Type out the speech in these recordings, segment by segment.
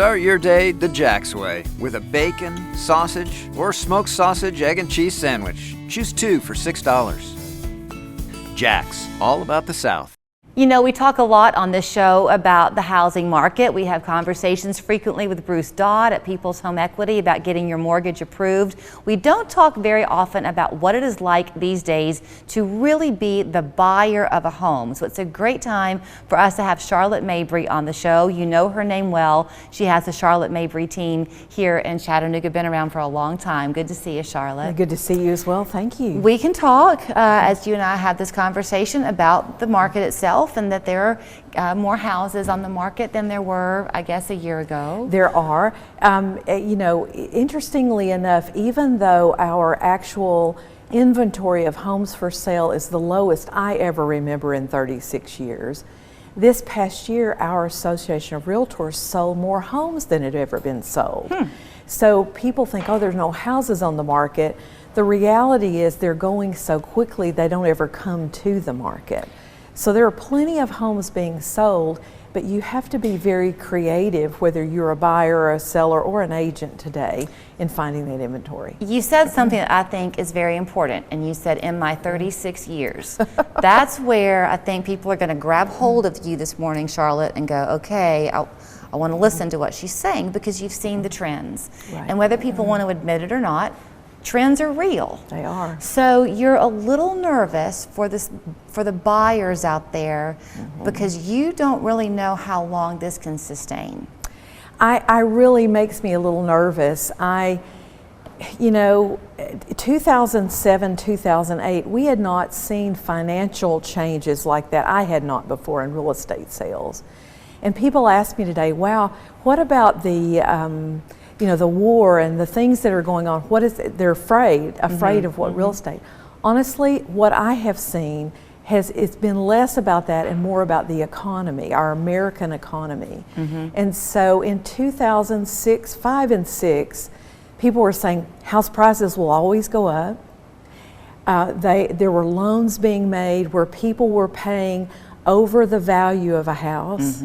Start your day the Jack's way with a bacon, sausage, or smoked sausage, egg and cheese sandwich. Choose 2 for $6. Jack's, all about the South. You know, we talk a lot on this show about the housing market. We have conversations frequently with Bruce Dodd at People's Home Equity about getting your mortgage approved. We don't talk very often about what it is like these days to really be the buyer of a home. So it's a great time for us to have Charlotte Mabry on the show. You know her name well. She has the Charlotte Mabry team here in Chattanooga, been around for a long time. Good to see you, Charlotte. Good to see you as well. Thank you. We can talk as you and I have this conversation about the market itself, and that there are more houses on the market than there were, I guess, a year ago. There are. You know, interestingly enough, even though our actual inventory of homes for sale is the lowest I ever remember in 36 years, this past year our Association of Realtors sold more homes than had ever been sold. So people think, oh, there's no houses on the market. The reality is they're going so quickly they don't ever come to the market. So there are plenty of homes being sold, but you have to be very creative, whether you're a buyer or a seller or an agent today, in finding that inventory. You said something that I think is very important, and you said, in my 36 years. That's where I think people are going to grab hold of you this morning, Charlotte, and go, okay, I want to listen to what she's saying, because you've seen the trends. Right. And whether people want to admit it or not, trends are real. They are. So you're a little nervous for the buyers out there, because you don't really know how long this can sustain. I really makes me a little nervous. You know, 2007, 2008, we had not seen financial changes like that. I had not before in real estate sales. And people ask me today, wow, what about the you know, the war and the things that are going on? What is it? They're afraid of what real estate. Honestly, what I have seen it's been less about that and more about the economy, our American economy. And so in 2006, 5 and 6, people were saying house prices will always go up. There were loans being made where people were paying over the value of a house.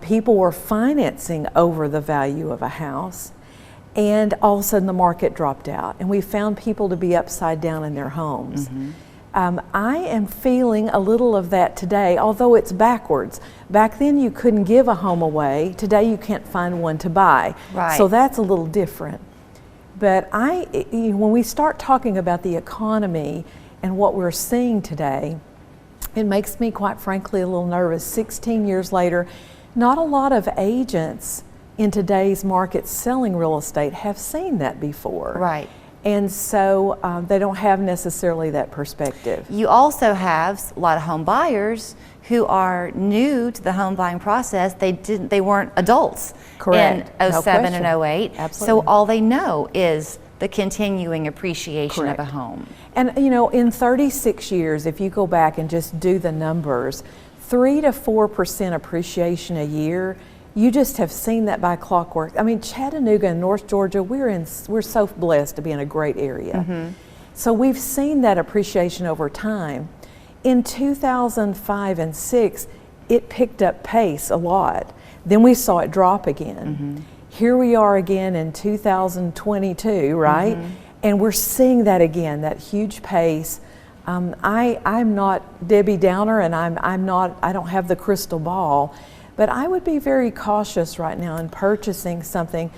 People were financing over the value of a house, and all of a sudden the market dropped out, and we found people to be upside down in their homes. I am feeling a little of that today, although it's backwards. Back then you couldn't give a home away. Today you can't find one to buy. Right. So that's a little different. But when we start talking about the economy and what we're seeing today, it makes me, quite frankly, a little nervous. 16 years later, not a lot of agents in today's market selling real estate have seen that before. Right. And so they don't have necessarily that perspective. You also have a lot of home buyers who are new to the home buying process. They weren't adults. Correct. In No 07 and question. 08. Absolutely. So all they know is the continuing appreciation Correct. of a home. And you know, in 36 years, if you go back and just do the numbers, 3 to 4% appreciation a year, you just have seen that by clockwork. I mean, Chattanooga and North Georgia, we're so blessed to be in a great area. So we've seen that appreciation over time. In 2005 and 6, it picked up pace a lot. Then we saw it drop again. Here we are again in 2022, right? And we're seeing that again, that huge pace. I'm not Debbie Downer, and I don't have the crystal ball, but I would be very cautious right now in purchasing something,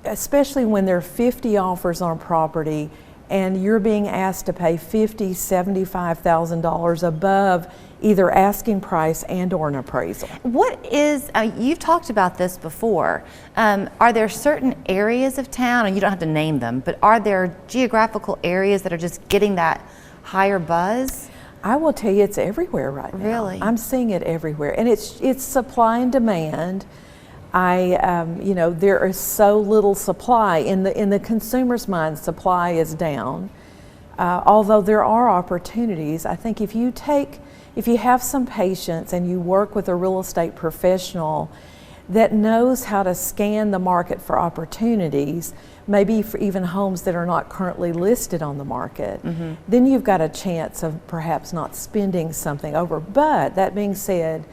especially when there are 50 offers on property and you're being asked to pay $50,000, $75,000 above either asking price and or an appraisal. What is, you've talked about this before, are there certain areas of town, and you don't have to name them, but are there geographical areas that are just getting that higher buzz? I will tell you, it's everywhere right now. Really? I'm seeing it everywhere, and it's supply and demand. You know, there is so little supply in the consumer's mind. Supply is down, although there are opportunities. I think if you have some patience and you work with a real estate professional that knows how to scan the market for opportunities, maybe for even homes that are not currently listed on the market, then you've got a chance of perhaps not spending something over. But that being said,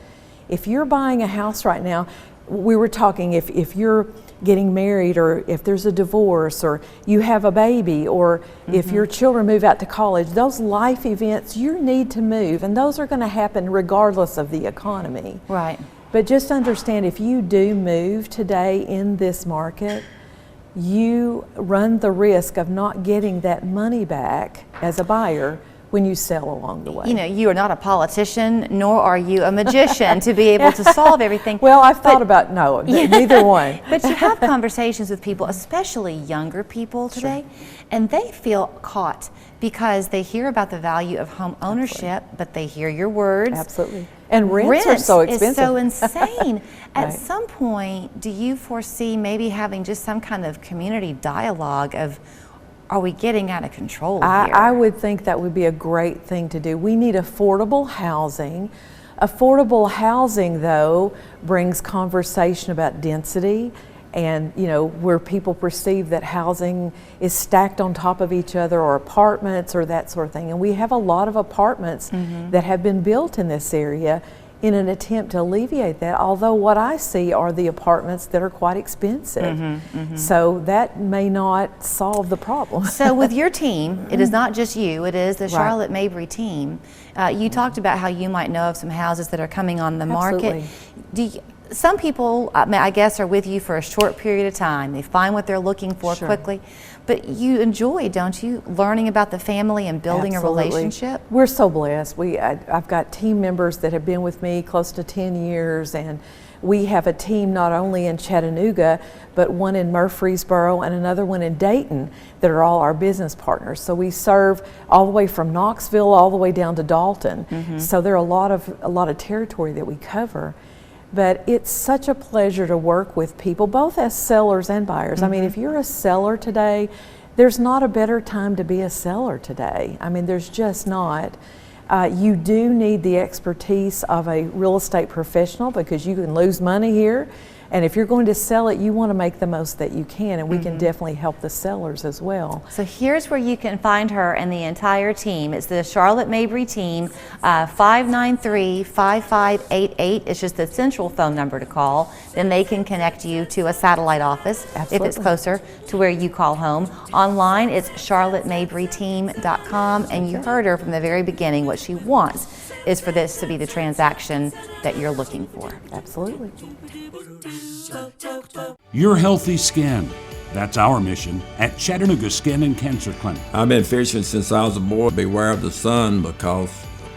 if you're buying a house right now, we were talking, if you're getting married, or if there's a divorce, or you have a baby, or if your children move out to college, those life events, you need to move, and those are going to happen regardless of the economy. Right. But just understand, if you do move today in this market, you run the risk of not getting that money back as a buyer when you sell along the way. You know, you are not a politician, nor are you a magician to be able to solve everything. Well, I've thought about, no, neither one. But you have conversations with people, especially younger people today, and they feel caught because they hear about the value of home ownership, but they hear your words. Absolutely. And rents are so expensive. Is so insane. At Right. some point, do you foresee maybe having just some kind of community dialogue of, are we getting out of control here? I would think that would be a great thing to do. We need affordable housing. Affordable housing, though, brings conversation about density, and where people perceive that housing is stacked on top of each other, or apartments, or that sort of thing. And we have a lot of apartments that have been built in this area in an attempt to alleviate that, although what I see are the apartments that are quite expensive. So that may not solve the problem. So with your team, it is not just you, it is the Right. Charlotte Mabry team. You talked about how you might know of some houses that are coming on the market. Absolutely. Some people, I guess, are with you for a short period of time. They find what they're looking for Sure. quickly. But you enjoy, don't you, learning about the family and building Absolutely. a relationship? We're so blessed. I've got team members that have been with me close to 10 years, and we have a team not only in Chattanooga, but one in Murfreesboro and another one in Dayton that are all our business partners. So we serve all the way from Knoxville all the way down to Dalton. So there are a lot of territory that we cover. But it's such a pleasure to work with people, both as sellers and buyers. I mean, if you're a seller today, there's not a better time to be a seller today. I mean, there's just not. You do need the expertise of a real estate professional, because you can lose money here. And if you're going to sell it, you want to make the most that you can, and we can definitely help the sellers as well. So here's where you can find her and the entire team. It's the Charlotte Mabry team, 593-5588. It's just the central phone number to call. Then they can connect you to a satellite office if it's closer to where you call home. Online, it's charlottemabryteam.com, and you heard her from the very beginning. What she wants is for this to be the transaction that you're looking for. Absolutely. Your healthy skin. That's our mission at Chattanooga Skin and Cancer Clinic. I've been fishing since I was a boy. Beware of the sun, because